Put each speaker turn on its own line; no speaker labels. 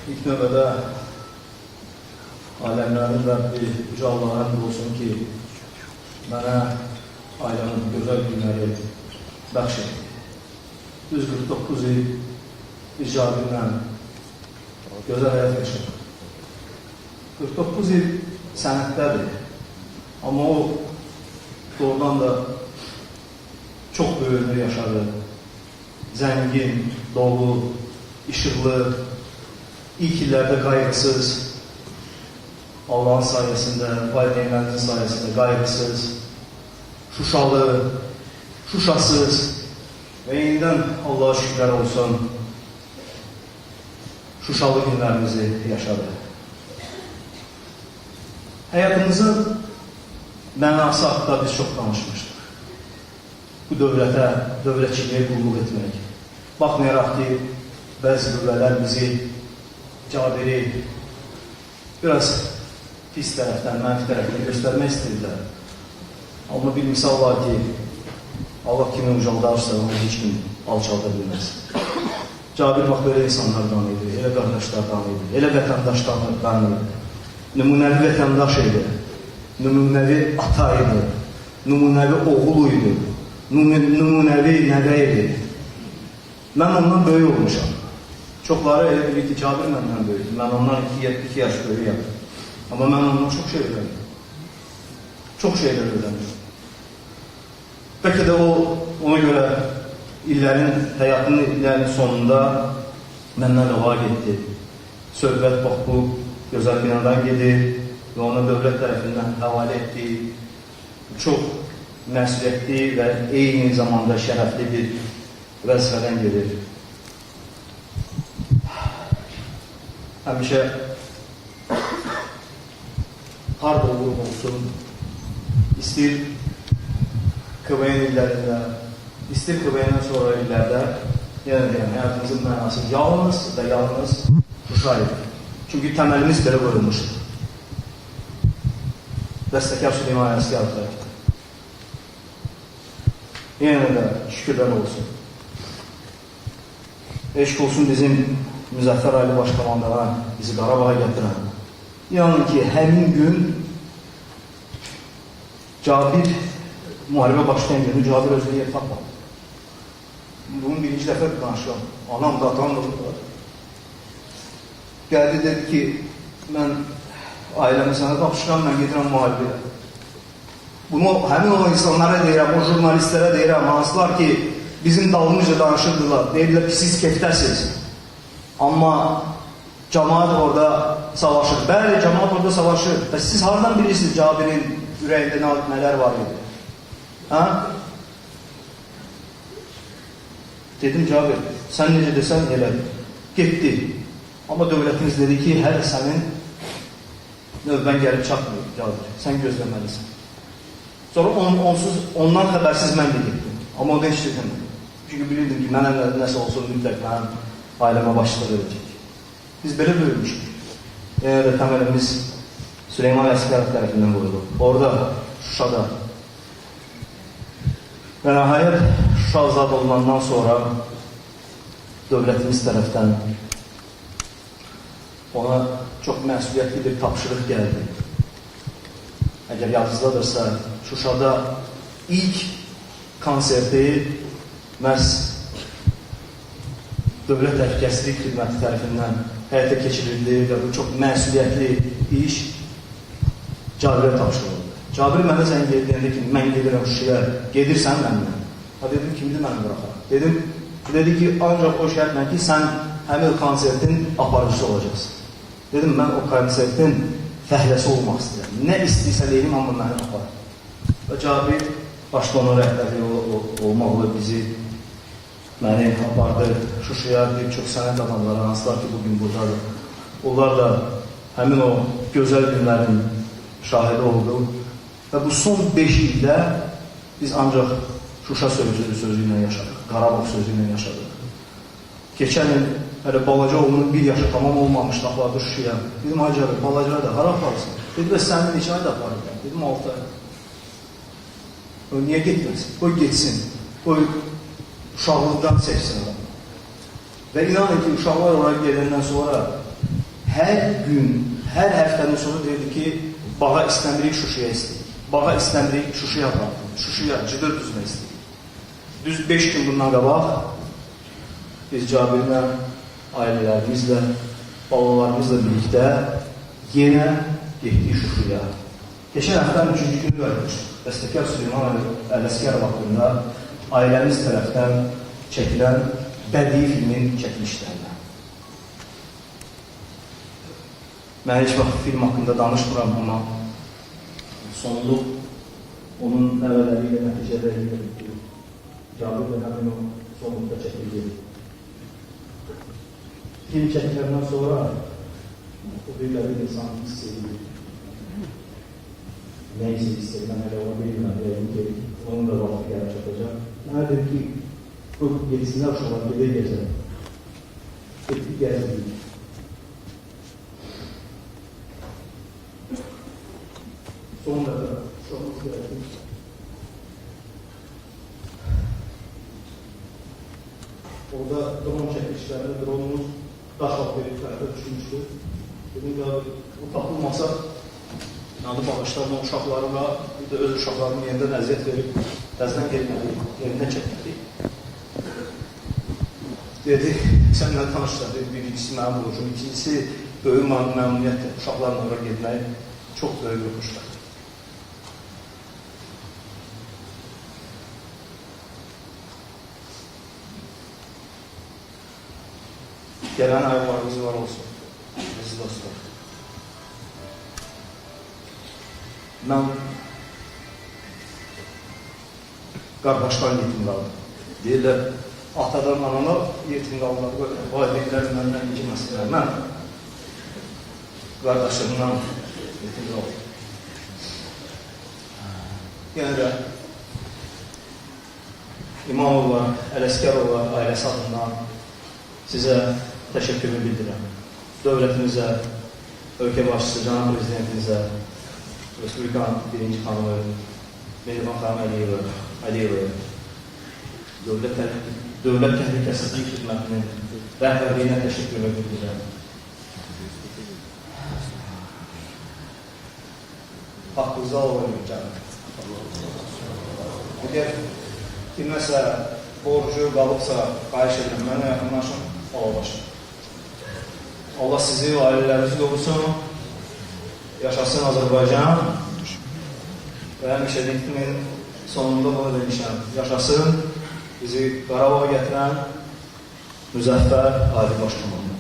İlk növbədə aləmlərin Rəbbi Yüce Allah'a həmd olsun ki, mənə ailəmin gözəl günləri bəxş etdi. 149 il icabıyla gözəl həyat yaşadım. 49 il sənətdədir. Amma o doğrudan da çox böyük ömür yaşadı. Zəngin, dolu, işıqlı, ilk illərdə qayğısız, Allah'ın sayesinde, valideynlərinizin sayesinde qayğısız, şuşalı, şuşasız və yenidən Allah'a şükürlər olsun, şuşalı günlərimizi yaşadı. Həyatımızın mənası haqqında biz çox danışmışdıq. Bu dövlətə, dövlətçiliyə qulluq etmək. Baxmayaraq ki, bəzi qüvvələr bizi, Cabiri biraz pis tərəfdən, mənfi tərəfdən göstərmək istəyirlər. Amma bir misal var ki, Allah kimi ucaldarsa, onu heç kim alçalda bilməz. Cabir bax, belə insanlardan idi, elə qardaşlardan idi, elə vətəndaşlardan idi. Nümunəvi vətəndaş idi, nümunəvi ata idi, nümunəvi oğul idi, nümunəvi nəvə idi. Mən ondan böyük olmuşam. Çoxları elə bilir ki, Cabir məndən böyükdür. Mən ondan 2 yaş böyüyəm. Amma mən ondan çox şey öyrəndim. Çox şeylər öyrəndim. Bəlkə də ona görə həyatının illərinin sonunda məndən rəva getdi. Söhbət bax, bu gözəl binadan gedir və ona dövlət tərəfindən həvalə etdi. Çox məsuliyyətli və eyni zamanda şərəfli bir vəzifədən gedir. Həmişə harda olur olsun, istəyir KVN illərində, istəyir KVN-dən sonra illərdə, yenə deyəm, həyatımızın mənası yalnız və yalnız Şuşa idi. Çünki təməlimiz belə qoyulmuşdur. Bəstəkar Süleyman Ələsgər tərəfdən. Yenə də şükürlər olsun. Eşq olsun bizim Müzəffər Ali Başkomandana bizi Qarabağa gətirən. Yəni ki, həmin gün Cabir müharibə başlayan günü Cabir özünü yer tapmadı. Bunun birinci dəfə danışıram. Anam da, atam da. Gəldi, dedi ki, mən ailəmi sənə tapışıram, mən gedirəm müharibəyə. Bunu həmin o insanlara deyirəm, o jurnalistlərə deyirəm, hansılar ki, bizim dalımızca danışırdılar, deyirlər ki, siz keftəsiz. Amma cəmaat orada savaşır. Bəli, cəmaat orada savaşır. Və siz haradan bilirsiniz Cabirin ürəyində nələr var idi? Hə? Dedim, Cabir, sən necə desən elə. Getdi. Amma dövlətimiz dedi ki, hələ sənin növbən gəlib çatmıyor, Cabir. Sən gözləməlisən. Sonra ondan xəbərsiz mən də getdim. Amma o da heç dedim. Çünki bilirdim ki, mənə nəsə olsun mütləq mənim ailəmə başlıq edəcək. Biz belə böyümüşük. Yəni də təməlimiz Süleyman Ələsgər tərəfindən qoyulur. Orada, Şuşada. Və nəhayət Şuşa azad olunandan sonra dövlətimiz tərəfdən ona çox məsuliyyətli bir tapşırıq gəldi. Əgər yazıdadırsa, Şuşada ilk konserti məhz Dövlət Təhlükəsizlik Xidməti tərəfindən həyata keçirildi və bu çox məsuliyyətli iş Cabirə tapşırıldı. Cabir mənə zəng edildi ki, mən gedirəm Şuşaya, gedirsən mənimlə. Dedim, kimdir məni bıraxar? Dedi ki, ancaq o şərtlə ki, sən həmin konsertin aparıcısı olacaqsın. Dedim, mən o konsertin fəhləsi olmaq istəyirəm. Nə istəyirsə deyim, amma məni apar. Və Cabir başda onun rəhbəri olmaqla bizi məni apardı Şuşaya, bir çox sənət adamları, hansılar ki, bugün buradadır. Onlar da həmin o gözəl günlərin şahidi oldu. Və bu son 5 ildə biz ancaq Şuşa sözü ilə yaşadıq, Qarabağ sözü ilə yaşadıq. Keçən il hələ balaca oğlunun 1 yaşı tamam olmamışdı, apardı Şuşaya. Dedim, Hacı, balaca da hara aparsın? Dedi, sənin neçə ayda aparır? Dedim, 6 ay. Niyə getməsin? Qoy getsin. Qoy uşaqlıqdan sevsin adam. Və inanın ki, uşaqlar oraya gələndən sonra hər gün, hər həftənin sonu deyirdi ki, bağa istəmirik, Şuşaya istəyik. Bağa istəmirik, Şuşaya apardım. Şuşaya cıdır düzmək istəyik. Düz 5 gün bundan qabaq biz Cabirlə, ailələrimizlə, balalarımızla birlikdə yenə getdik Şuşaya. Geçən həftənin 3-cü günü görmüşdük. Bəstəkar Süleyman Ələsgərov haqqında ailəmiz tərəfdən çəkilən bədii filmin çəkilişlərinə. Mən heç vaxt film haqqında danışmıram, amma sonluq onun nəvələri ilə, nəticələri ilə bitir. Cabir və həmin o sonluqda çəkildi. Film çəkilərindən sonra o birləri insan hiss edir. Neyse istəyirəm, hələ onu bilmirəm, deyəm ki, onun da vaxtı gəlib çatacaq. Mənə dedim ki, bu gecəsində uşaqlar gedək gəzək. Getdik gəzdik. Sonra da uşağımız gəldik. Orada drone çəkilişlərində dronumuz daş altı tərəfə düşmüşdü. Dedim ki, bu tapılmasa adı bağışlarına uşaqlarına, bir də öz uşaqlarına yenidən əziyyət verib, təzdən gelməliyik, yenidən çəkməliyik. Dedi, sənlə tanışlar, birincisi mənim olacaq, ikincisi böyük məmnuniyyətlə uşaqlarla oraya getmək çox böyük bir xoşlar. Gələn ayaqlarımız var olsun, bizi dostlar. Mən qardaşlar yetim qaldım. Deyirlər, atadan anana yetim qalmaq, valideynlər məndən inciməsinlər. Mən qardaşlarımdan yetim qaldım. Yenə də İmamovlar, Ələsgərovlar ailəsi adından sizə təşəkkürümü bildirəm. Dövlətimizə, ölkə başçısı, cənab prezidentimizə, Respublikanın birinci xanımı Mehriban xanım Əliyeva, Dövlət Təhlükəsizlik Xidmətinin rəhbərliyinə təşəkkürümü bildirəm. Haqqınızı alıyorum canım. Əgər kiməsə borcu qalıbsa, xahiş edirəm, mənə yaxınlaşın, alabaşın. Allah sizi, ailələrinizi doğursun. Yaşasın Azərbaycan və həmişə ritmin sonunda bunu demişəm. Yaşasın bizi Qarabağa gətirən Müzəffər Ali Baş Komandan.